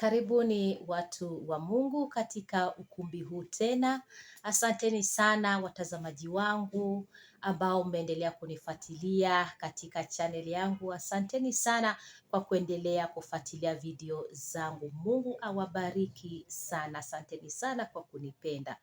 Karibuni watu wa Mungu katika ukumbi huu tena. Asanteni sana watazamaji wangu ambao mmeendelea kunifuatilia katika channel yangu. Asanteni sana kwa kuendelea kufuatilia video zangu. Mungu awabariki sana. Asanteni sana kwa kunipenda.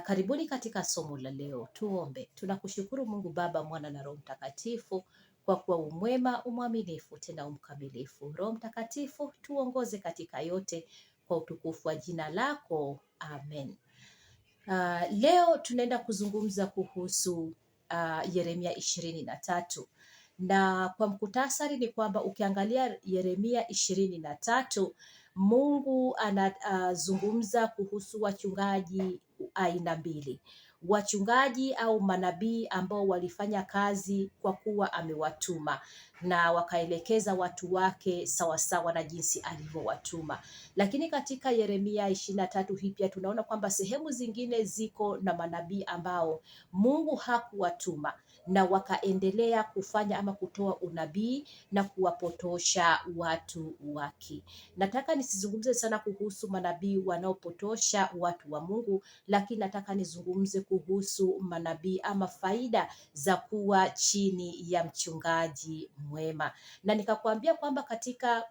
Karibuni katika somo la leo. Tuombe. Tunakushukuru Mungu Baba, Mwana na Roho Mtakatifu kwa kuwa umwema, umwaminifu, tena umkamilifu. Roho Mtakatifu, tuongoze katika yote kwa utukufu wa jina lako. Amen. Leo tunaenda kuzungumza kuhusu Yeremia 23, na kwa mkutasari ni kwamba ukiangalia Yeremia 23, Mungu anazungumza kuhusu wachungaji aina mbili. Wachungaji au manabii ambao walifanya kazi kwa kuwa amewatuma na wakaelekeza watu wake sawasawa na jinsi alivyowatuma. Lakini katika Yeremia 23 hii pia tunaona kwamba sehemu zingine ziko na manabii ambao Mungu hakuwatuma na wakaendelea kufanya ama kutoa unabii na kuwapotosha watu wake. Nataka nisizungumze sana kuhusu manabii wanaopotosha watu wa Mungu, lakini nataka nizungumze kuhusu manabii ama faida za kuwa chini ya mchungaji mwema. Na nikakwambia kwamba katika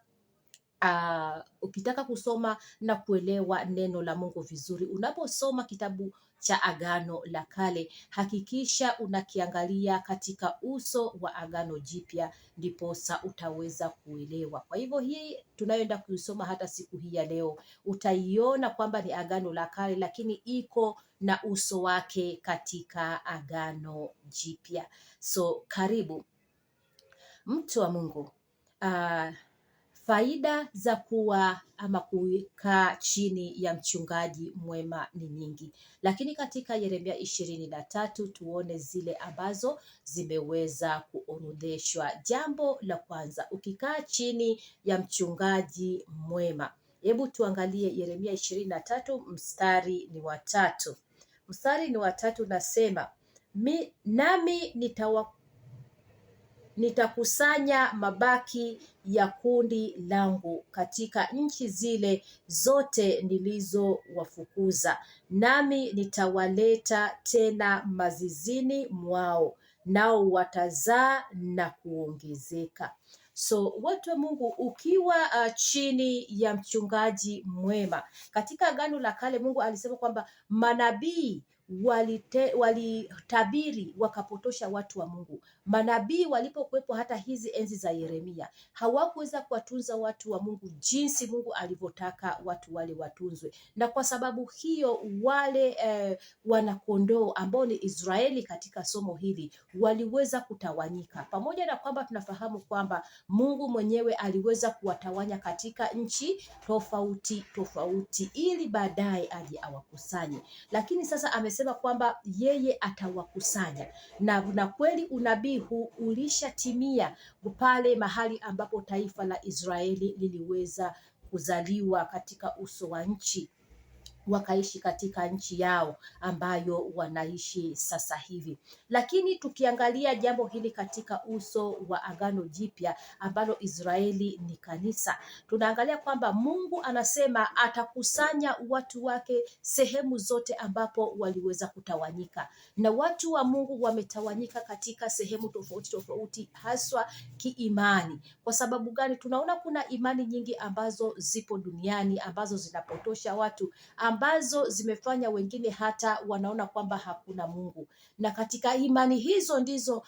ukitaka kusoma na kuelewa neno la Mungu vizuri, unaposoma kitabu cha Agano la Kale, hakikisha unakiangalia katika uso wa Agano Jipya, ndiposa utaweza kuelewa. Kwa hivyo hii tunayoenda kuisoma hata siku hii ya leo, utaiona kwamba ni Agano la Kale, lakini iko na uso wake katika Agano Jipya. So karibu mtu wa Mungu. Faida za kuwa ama kukaa chini ya mchungaji mwema ni nyingi, lakini katika Yeremia 23 tuone zile ambazo zimeweza kuorodheshwa. Jambo la kwanza, ukikaa chini ya mchungaji mwema. Hebu tuangalie Yeremia 23 mstari ni wa 3. Mstari ni wa 3 nasema, nami nitakusanya mabaki ya kundi langu katika nchi zile zote nilizowafukuza, nami nitawaleta tena mazizini mwao, nao watazaa na kuongezeka. So watu wa Mungu, ukiwa chini ya mchungaji mwema, katika Agano la Kale Mungu alisema kwamba manabii walitabiri wakapotosha watu wa Mungu. Manabii walipokuwepo hata hizi enzi za Yeremia, hawakuweza kuwatunza watu wa Mungu jinsi Mungu alivyotaka watu wale watunzwe, na kwa sababu hiyo wale wanakondoo ambao ni Israeli katika somo hili waliweza kutawanyika. Pamoja na kwamba tunafahamu kwamba Mungu mwenyewe aliweza kuwatawanya katika nchi tofauti tofauti ili baadaye aje awakusanye, lakini sasa amesema kwamba yeye atawakusanya, na kweli unabii huu ulishatimia pale mahali ambapo taifa la Israeli liliweza kuzaliwa katika uso wa nchi, wakaishi katika nchi yao ambayo wanaishi sasa hivi. Lakini tukiangalia jambo hili katika uso wa Agano Jipya ambalo Israeli ni kanisa, tunaangalia kwamba Mungu anasema atakusanya watu wake sehemu zote ambapo waliweza kutawanyika, na watu wa Mungu wametawanyika katika sehemu tofauti tofauti, haswa kiimani. Kwa sababu gani? Tunaona kuna imani nyingi ambazo zipo duniani ambazo zinapotosha watu, ambazo zimefanya wengine hata wanaona kwamba hakuna Mungu. Na katika imani hizo ndizo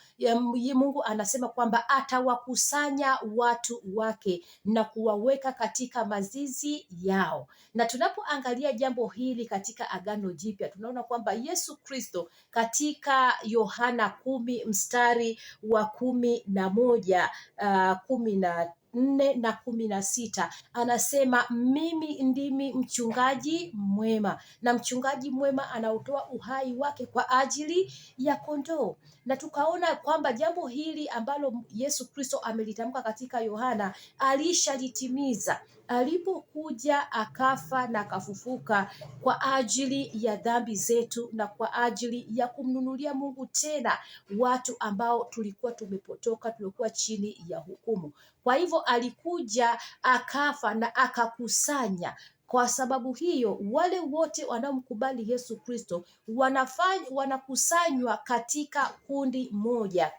Mungu anasema kwamba atawakusanya watu wake na kuwaweka katika mazizi yao. Na tunapoangalia jambo hili katika Agano Jipya, tunaona kwamba Yesu Kristo katika Yohana 10 mstari wa 11, 14 na 16 anasema, mimi ndimi mchungaji mwema, na mchungaji mwema anautoa uhai wake kwa ajili ya kondoo. Na tukaona kwamba jambo hili ambalo Yesu Kristo amelitamka katika Yohana alishalitimiza, alipokuja akafa na akafufuka kwa ajili ya dhambi zetu na kwa ajili ya kumnunulia Mungu tena watu ambao tulikuwa tumepotoka, tulikuwa chini ya hukumu. Kwa hivyo alikuja akafa na akakusanya. Kwa sababu hiyo wale wote wanaomkubali Yesu Kristo wanakusanywa katika kundi moja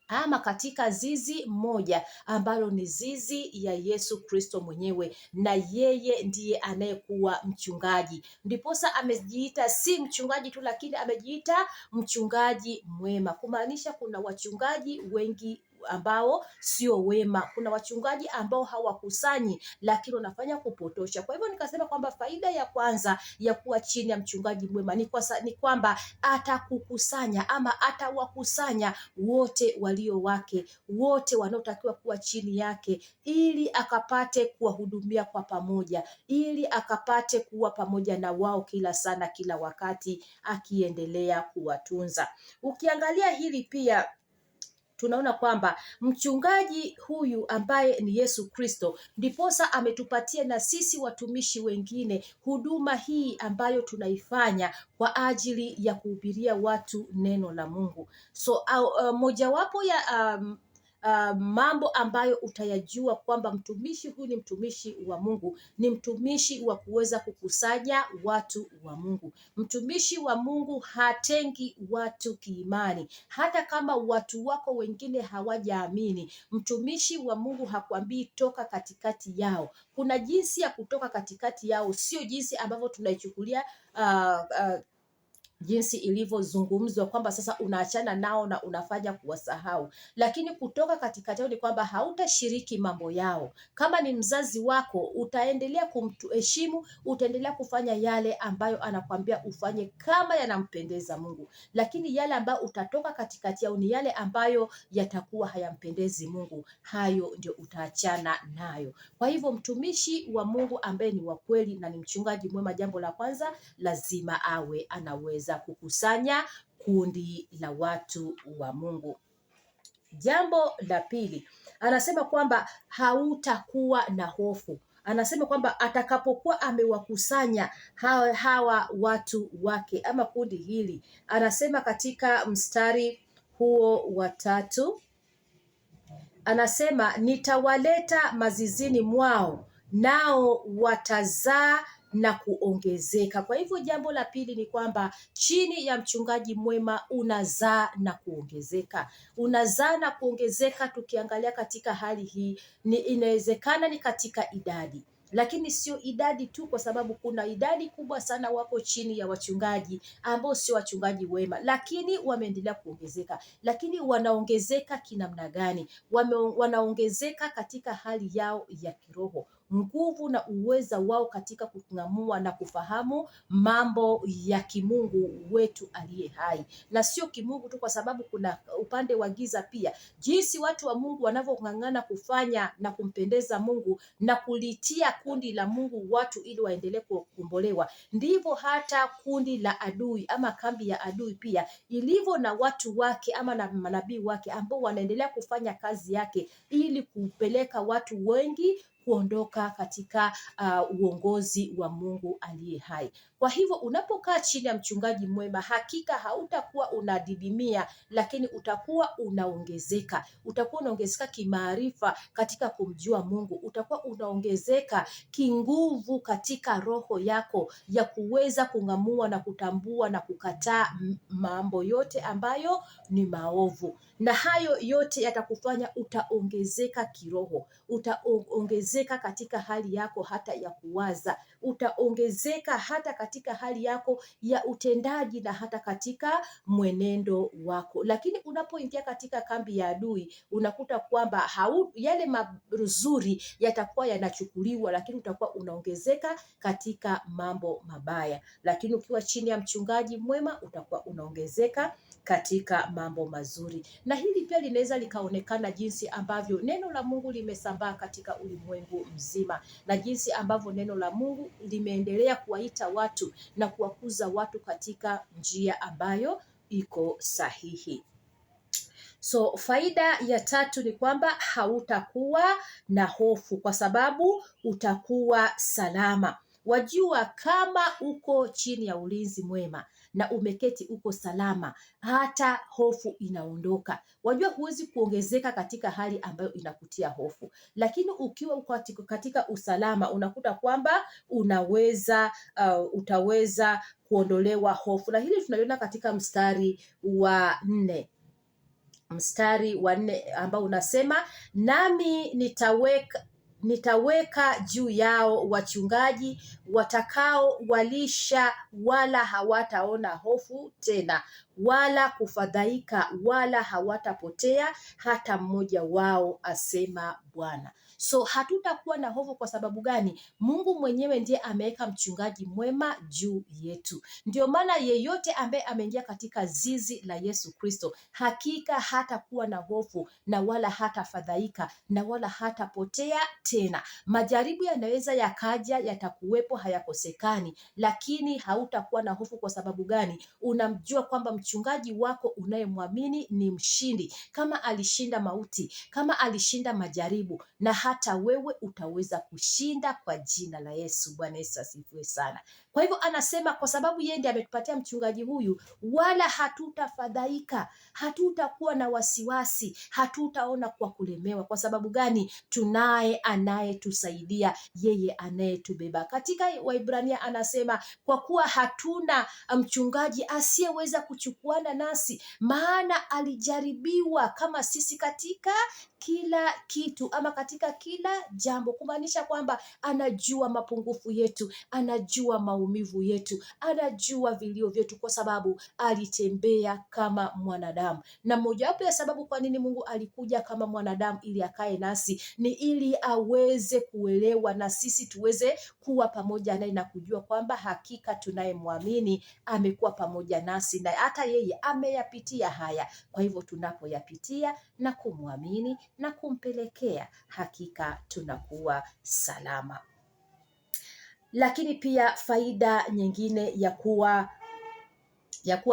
ama katika zizi moja ambalo ni zizi ya Yesu Kristo mwenyewe, na yeye ndiye anayekuwa mchungaji. Ndiposa amejiita si mchungaji tu, lakini amejiita mchungaji mwema, kumaanisha kuna wachungaji wengi ambao sio wema. Kuna wachungaji ambao hawakusanyi lakini wanafanya kupotosha. Kwa hivyo nikasema kwamba faida ya kwanza ya kuwa chini ya mchungaji mwema ni kwamba atakukusanya ama atawakusanya wote walio wake, wote wanaotakiwa kuwa chini yake, ili akapate kuwahudumia kwa pamoja, ili akapate kuwa pamoja na wao kila sana kila wakati, akiendelea kuwatunza. Ukiangalia hili pia tunaona kwamba mchungaji huyu ambaye ni Yesu Kristo ndiposa ametupatia na sisi watumishi wengine huduma hii ambayo tunaifanya kwa ajili ya kuhubiria watu neno la Mungu. So mojawapo ya mambo ambayo utayajua kwamba mtumishi huyu ni mtumishi wa Mungu, ni mtumishi wa kuweza kukusanya watu wa Mungu. Mtumishi wa Mungu hatengi watu kiimani, hata kama watu wako wengine hawajaamini. Mtumishi wa Mungu hakwambii toka katikati yao. Kuna jinsi ya kutoka katikati yao, sio jinsi ambavyo tunaichukulia jinsi ilivyozungumzwa kwamba sasa unaachana nao na unafanya kuwasahau. Lakini kutoka katikati yao ni kwamba hautashiriki mambo yao. Kama ni mzazi wako, utaendelea kumheshimu, utaendelea kufanya yale ambayo anakwambia ufanye kama yanampendeza Mungu. Lakini yale ambayo utatoka katikati yao ni yale ambayo yatakuwa hayampendezi Mungu, hayo ndio utaachana nayo. Kwa hivyo mtumishi wa Mungu ambaye ni wa kweli na ni mchungaji mwema, jambo la kwanza lazima awe anaweza kukusanya kundi la watu wa Mungu. Jambo la pili, anasema kwamba hautakuwa na hofu. Anasema kwamba atakapokuwa amewakusanya hawa watu wake ama kundi hili, anasema katika mstari huo wa 3, anasema nitawaleta mazizini mwao, nao watazaa na kuongezeka. Kwa hivyo jambo la pili ni kwamba chini ya mchungaji mwema unazaa na kuongezeka. Unazaa na kuongezeka. Tukiangalia katika hali hii, inawezekana ni katika idadi, lakini sio idadi tu, kwa sababu kuna idadi kubwa sana wako chini ya wachungaji ambao sio wachungaji wema, lakini wameendelea kuongezeka. Lakini wanaongezeka kinamna gani? Wanaongezeka katika hali yao ya kiroho, nguvu na uweza wao katika kung'amua na kufahamu mambo ya kimungu wetu aliye hai, na sio kimungu tu, kwa sababu kuna upande wa giza pia. Jinsi watu wa Mungu wanavyong'ang'ana kufanya na kumpendeza Mungu na kulitia kundi la Mungu watu ili waendelee kukombolewa, ndivyo hata kundi la adui ama kambi ya adui pia ilivyo na watu wake ama na manabii wake ambao wanaendelea kufanya kazi yake ili kupeleka watu wengi kuondoka katika uongozi wa Mungu aliye hai. Kwa hivyo unapokaa chini ya mchungaji mwema, hakika hautakuwa unadidimia, lakini utakuwa unaongezeka. Utakuwa unaongezeka kimaarifa katika kumjua Mungu. Utakuwa unaongezeka kinguvu katika roho yako ya kuweza kung'amua na kutambua na kukataa mambo yote ambayo ni maovu. Na hayo yote yatakufanya utaongezeka kiroho, utaongezeka katika hali yako hata ya kuwaza, utaongezeka hata katika hali yako ya utendaji na hata katika mwenendo wako. Lakini unapoingia katika kambi ya adui, unakuta kwamba yale mazuri yatakuwa yanachukuliwa, lakini utakuwa unaongezeka katika mambo mabaya. Lakini ukiwa chini ya mchungaji mwema, utakuwa unaongezeka katika mambo mazuri. Na hili pia linaweza likaonekana jinsi ambavyo neno la Mungu limesambaa katika ulimwengu mzima, na jinsi ambavyo neno la Mungu limeendelea kuwaita watu na kuwakuza watu katika njia ambayo iko sahihi. So faida ya tatu ni kwamba hautakuwa na hofu kwa sababu utakuwa salama. Wajua kama uko chini ya ulinzi mwema na umeketi uko salama, hata hofu inaondoka. Wajua huwezi kuongezeka katika hali ambayo inakutia hofu, lakini ukiwa uko katika usalama unakuta kwamba utaweza kuondolewa hofu, na hili tunaliona katika mstari wa 4 ambao unasema, nami nitaweka juu yao wachungaji watakao walisha, wala hawataona hofu tena, wala kufadhaika, wala hawatapotea hata mmoja wao, asema Bwana. So hatutakuwa na hofu. Kwa sababu gani? Mungu mwenyewe ndiye ameweka mchungaji mwema juu yetu. Ndio maana yeyote ambaye ameingia katika zizi la Yesu Kristo, hakika hatakuwa na hofu na wala hatafadhaika na wala hatapotea tena. Majaribu yanaweza yakaja, yatakuwepo, hayakosekani, lakini hautakuwa na hofu. Kwa sababu gani? Unamjua kwamba mchungaji wako unayemwamini ni mshindi. Kama alishinda mauti, kama alishinda majaribu, na hata wewe utaweza kushinda kwa jina la Yesu. Bwana Yesu asifiwe sana. Kwa hivyo anasema kwa sababu yeye ndiye ametupatia mchungaji huyu, wala hatutafadhaika, hatutakuwa na wasiwasi, hatutaona kwa kulemewa. Kwa sababu gani? Tunaye anayetusaidia, yeye anayetubeba. Katika Waibrania anasema kwa kuwa hatuna mchungaji asiyeweza kuchukuana nasi, maana alijaribiwa kama sisi katika kila kitu ama katika kila jambo, kumaanisha kwamba anajua mapungufu yetu, anajua maumivu yetu, anajua vilio vyetu, kwa sababu alitembea kama mwanadamu. Na mojawapo ya sababu kwa nini Mungu alikuja kama mwanadamu ili akae nasi ni ili aweze kuelewa na sisi tuweze kuwa pamoja naye na kujua kwamba hakika tunayemwamini amekuwa pamoja nasi na hata yeye ameyapitia haya. Kwa hivyo tunapoyapitia na kumwamini na kumpelekea, hakika tunakuwa salama. Lakini pia faida nyingine ya kuwa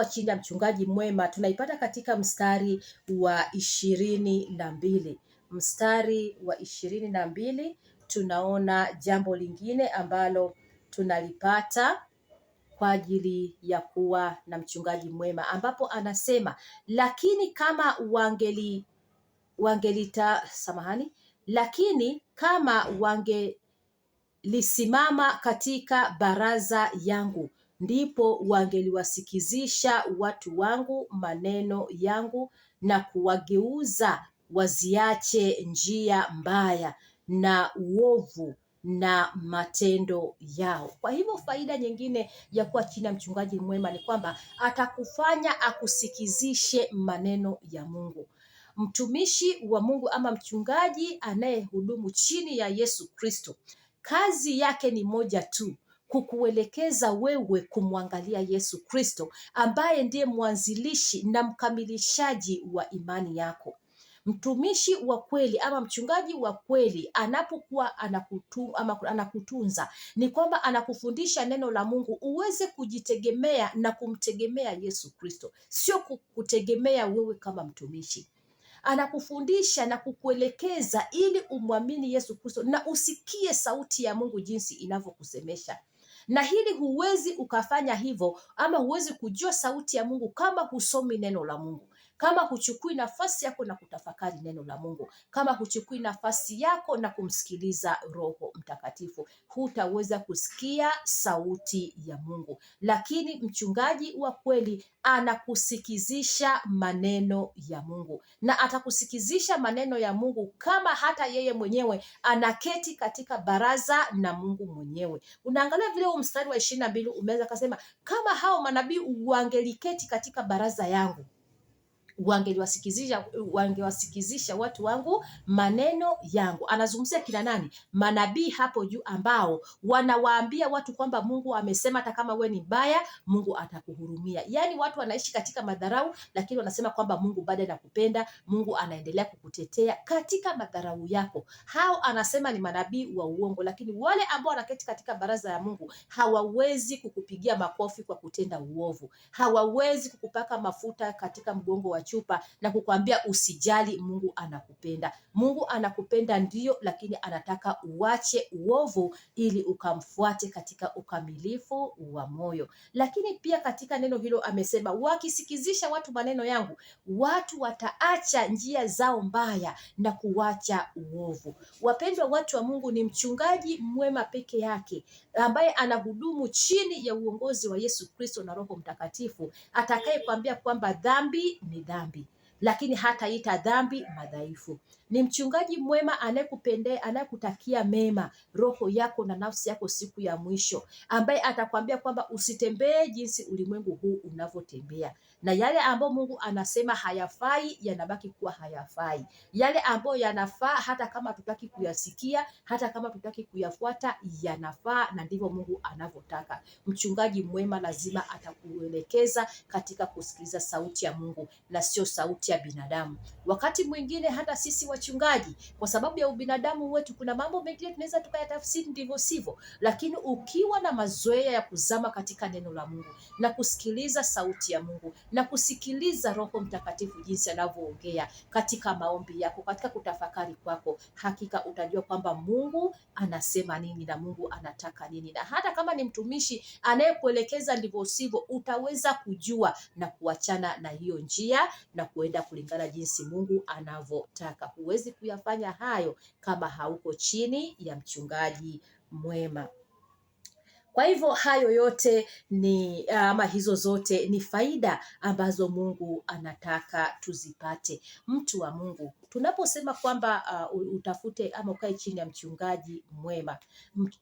chini ya mchungaji mwema tunaipata katika mstari wa 22. Mstari wa 22 tunaona jambo lingine ambalo tunalipata kwa ajili ya kuwa na mchungaji mwema, ambapo anasema lakini kama wangelisimama katika baraza yangu, ndipo wangeliwasikizisha watu wangu maneno yangu na kuwageuza waziache njia mbaya na uovu na matendo yao. Kwa hivyo faida nyingine ya kuwa chini ya mchungaji mwema ni kwamba atakufanya akusikizishe maneno ya Mungu. Mtumishi wa Mungu ama mchungaji anayehudumu chini ya Yesu Kristo, kazi yake ni moja tu, kukuelekeza wewe kumwangalia Yesu Kristo, ambaye ndiye mwanzilishi na mkamilishaji wa imani yako. Mtumishi wa kweli ama mchungaji wa kweli anapokuwa anakutunza, ni kwamba anakufundisha neno la Mungu uweze kujitegemea na kumtegemea Yesu Kristo, sio kutegemea wewe kama mtumishi. Anakufundisha na kukuelekeza ili umwamini Yesu Kristo na usikie sauti ya Mungu jinsi inavyokusemesha. Na hili huwezi ukafanya hivyo ama huwezi kujua sauti ya Mungu kama husomi neno la Mungu, kama huchukui nafasi yako na kutafakari neno la Mungu, kama huchukui nafasi yako na kumsikiliza Roho Mtakatifu, hutaweza kusikia sauti ya Mungu. Lakini mchungaji wa kweli anakusikizisha maneno ya Mungu, na atakusikizisha maneno ya Mungu kama hata yeye mwenyewe anaketi katika baraza na Mungu mwenyewe. Unaangalia vile mstari wa 22 umeweza kusema kama hao manabii wangeliketi katika baraza yangu, wangewasikizisha watu wangu maneno yangu. Anazungumzia kila nani? Manabii hapo juu, ambao wanawaambia watu kwamba Mungu amesema hata kama we ni mbaya, Mungu atakuhurumia. Yaani watu wanaishi katika madharau, lakini wanasema kwamba Mungu bado anakupenda, Mungu anaendelea kukutetea katika madharau yako. Hao anasema ni manabii wa uongo, lakini wale ambao wanaketi katika baraza ya Mungu hawawezi kukupigia makofi kwa kutenda uovu, hawawezi kukupaka mafuta katika mgongo wa chupa na kukwambia usijali, Mungu anakupenda. Mungu anakupenda ndio, lakini anataka uache uovu ili ukamfuate katika ukamilifu wa moyo. Lakini pia katika neno hilo amesema, wakisikizisha watu maneno yangu, watu wataacha njia zao mbaya na kuacha uovu. Wapendwa watu wa Mungu, ni mchungaji mwema peke yake ambaye anahudumu chini ya uongozi wa Yesu Kristo na Roho Mtakatifu atakaye kwambia kwamba dhambi ni dhambi, lakini hataita dhambi madhaifu. Ni mchungaji mwema anayekutakia mema roho yako na nafsi yako siku ya mwisho, ambaye atakwambia kwamba usitembee jinsi ulimwengu huu unavyotembea, na yale ambayo Mungu anasema hayafai yanabaki kuwa hayafai. Yale ambayo yanafaa, hata kama tutaki kuyasikia, hata kama tutaki kuyafuata, yanafaa, na ndivyo Mungu anavyotaka. Mchungaji mwema lazima atakuelekeza katika kusikiliza sauti ya Mungu na sio sauti ya binadamu. Wakati mwingine hata sisi wachungaji, kwa sababu ya ubinadamu wetu, kuna mambo mengine tunaweza tukayatafsiri ndivyo sivyo, lakini ukiwa na mazoea ya kuzama katika neno la Mungu na kusikiliza sauti ya Mungu na kusikiliza Roho Mtakatifu jinsi anavyoongea katika maombi yako, katika kutafakari kwako, hakika utajua kwamba Mungu anasema nini na Mungu anataka nini. Na hata kama ni mtumishi anayekuelekeza ndivyo sivyo, utaweza kujua na kuachana na hiyo njia na kuenda kulingana jinsi Mungu anavyotaka. Huwezi kuyafanya hayo kama hauko chini ya mchungaji mwema. Kwa hivyo hayo yote ni hizo zote ni faida ambazo Mungu anataka tuzipate. Mtu wa Mungu, tunaposema kwamba utafute ama ukae chini ya mchungaji mwema,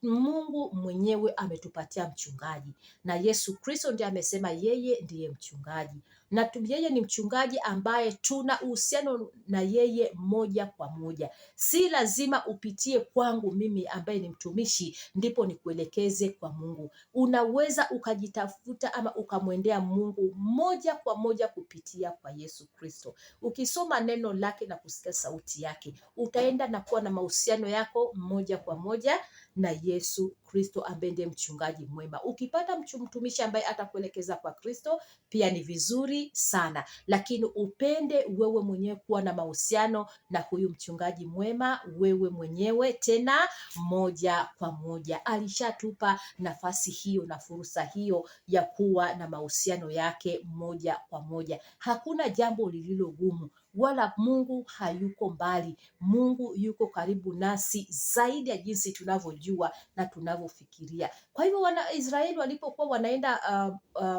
Mungu mwenyewe ametupatia mchungaji, na Yesu Kristo ndiye amesema yeye ndiye mchungaji, na yeye ni mchungaji ambaye tuna uhusiano na yeye moja kwa moja. Si lazima upitie kwangu mimi ambaye ni mtumishi ndipo nikuelekeze kwa Mungu. Unaweza ukajitafuta ama ukamwendea Mungu moja kwa moja kupitia kwa Yesu Kristo. Ukisoma neno lake na kusikia sauti yake, utaenda na kuwa na mahusiano yako moja kwa moja na Yesu Kristo ambaye ndiye mchungaji mwema. Ukipata mtumishi ambaye atakuelekeza kwa Kristo, pia ni vizuri sana, lakini upende wewe mwenyewe kuwa na mahusiano na huyu mchungaji mwema wewe mwenyewe, tena moja kwa moja. Alishatupa nafasi hiyo na fursa hiyo ya kuwa na mahusiano yake moja kwa moja. Hakuna jambo lililo gumu, wala Mungu hayuko mbali. Mungu yuko karibu nasi zaidi ya jinsi tunavyojua na tunavyofikiria. Kwa hivyo Wanaisraeli walipokuwa wanaenda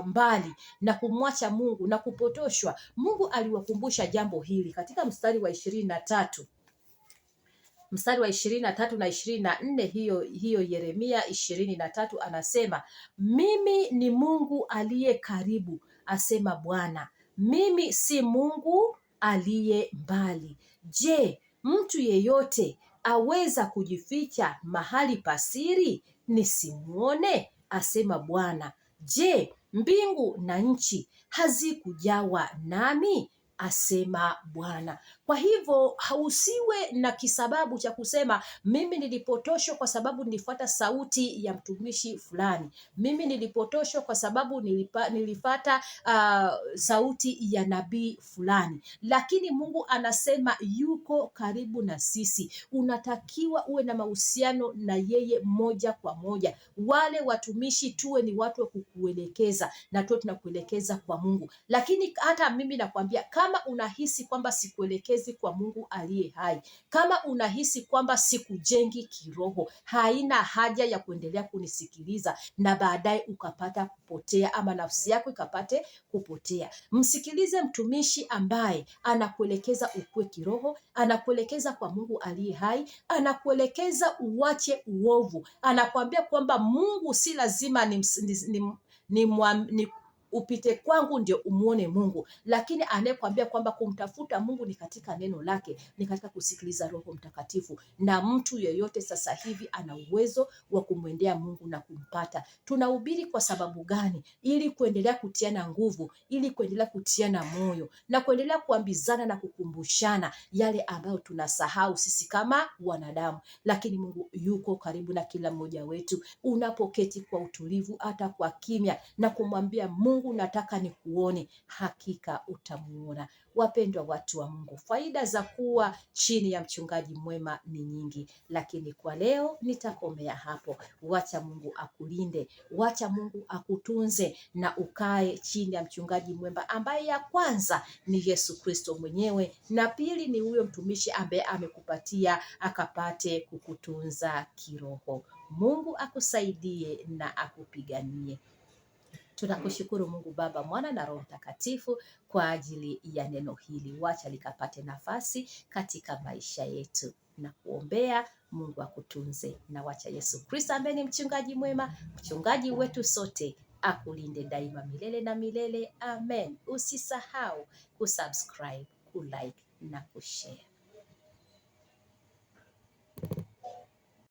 mbali na kumwacha Mungu na kupotoshwa, Mungu aliwakumbusha jambo hili katika mstari wa 23. Mstari wa 23 na 24, hiyo Yeremia 23 anasema, mimi ni Mungu aliye karibu, asema Bwana, mimi si Mungu aliye mbali. Je, mtu yeyote aweza kujificha mahali pasiri nisimuone? Asema Bwana. Je, mbingu na nchi hazikujawa nami? Asema Bwana. Kwa hivyo hausiwe na kisababu cha kusema mimi nilipotoshwa kwa sababu nilifuata sauti ya mtumishi fulani, mimi nilipotoshwa kwa sababu nilifata sauti ya nabii fulani. Lakini Mungu anasema yuko karibu na sisi. Unatakiwa uwe na mahusiano na yeye moja kwa moja. Wale watumishi tuwe ni watu wa kukuelekeza na tuwe tunakuelekeza kwa Mungu. Lakini hata mimi nakwambia, kama unahisi kwamba sikuelekezi kwa Mungu aliye hai, kama unahisi kwamba sikujengi kiroho, haina haja ya kuendelea kunisikiliza na baadaye ukapata kupotea ama nafsi yako ikapate kupotea. Msikilize mtumishi ambaye anakuelekeza ukue kiroho, anakuelekeza kwa Mungu aliye hai, anakuelekeza uache uovu, anakuambia kwamba Mungu si lazima ni upite kwangu ndio umuone Mungu, lakini anayekwambia kwamba kumtafuta Mungu ni katika neno lake, ni katika kusikiliza Roho Mtakatifu. Na mtu yeyote sasa hivi ana uwezo wa kumwendea Mungu na kumpata. Tunahubiri kwa sababu gani? Ili kuendelea kutiana nguvu, ili kuendelea kutiana moyo na kuendelea kuambizana na kukumbushana yale ambayo tunasahau sisi kama wanadamu. Lakini Mungu yuko karibu na kila mmoja wetu. Unapoketi kwa utulivu, hata kwa kimya, na kumwambia Mungu Mungu nataka nikuone, hakika utamuona. Wapendwa watu wa Mungu, faida za kuwa chini ya mchungaji mwema ni nyingi, lakini kwa leo nitakomea hapo. Wacha Mungu akulinde, wacha Mungu akutunze na ukae chini ya mchungaji mwema ambaye ya kwanza ni Yesu Kristo mwenyewe, na pili ni huyo mtumishi ambaye amekupatia akapate kukutunza kiroho. Mungu akusaidie na akupiganie. Tunakushukuru Mungu Baba, Mwana na Roho Mtakatifu kwa ajili ya neno hili. Wacha likapate nafasi katika maisha yetu, na kuombea Mungu akutunze, na wacha Yesu Kristo ambaye ni mchungaji mwema, mchungaji wetu sote, akulinde daima milele na milele. Amen. Usisahau kusubscribe, kulike na kushare.